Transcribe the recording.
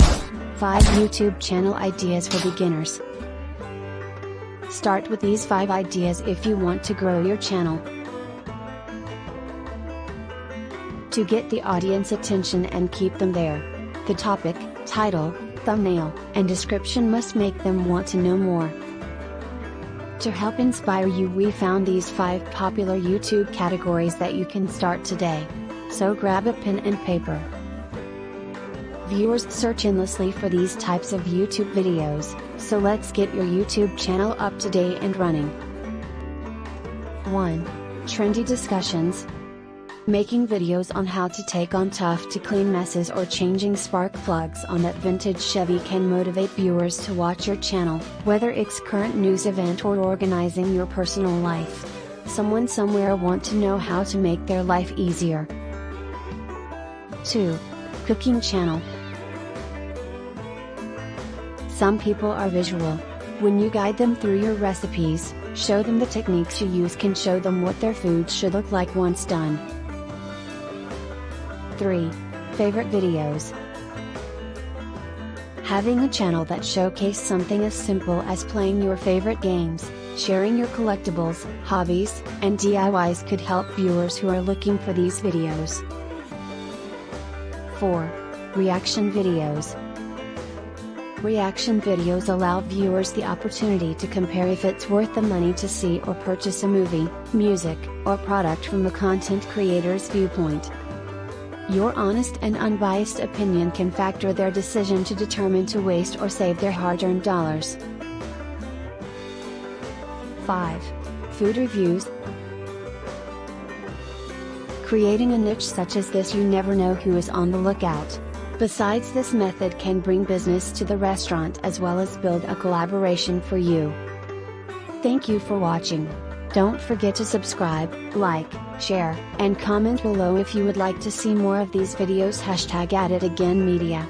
5 YouTube channel ideas for beginners. Start with these 5 ideas if you want to grow your channel. To get the audience attention and keep them there, the topic, title, thumbnail, and description must make them want to know more. To help inspire you, we found these 5 popular YouTube categories that you can start today. So grab a pen and paper. Viewers search endlessly for these types of YouTube videos, so let's get your YouTube channel up to date and running. 1. Trendy Discussions. Making videos on how to take on tough to clean messes or changing spark plugs on that vintage Chevy can motivate viewers to watch your channel, whether it's current news event or organizing your personal life. Someone somewhere want to know how to make their life easier. 2. Cooking channel. Some people are visual. When you guide them through your recipes, show them the techniques you use can show them what their food should look like once done. 3. Favorite videos. Having a channel that showcases something as simple as playing your favorite games, sharing your collectibles, hobbies, and DIYs could help viewers who are looking for these videos. 4. Reaction videos. Reaction videos allow viewers the opportunity to compare if it's worth the money to see or purchase a movie, music, or product from the content creator's viewpoint. Your honest and unbiased opinion can factor their decision to determine to waste or save their hard-earned dollars. 5. Food reviews. Creating a niche such as this, you never know who is on the lookout. Besides, this method can bring business to the restaurant as well as build a collaboration for you. Thank you for watching. Don't forget to subscribe, like, share, and comment below if you would like to see more of these videos. #AtItAgain Media.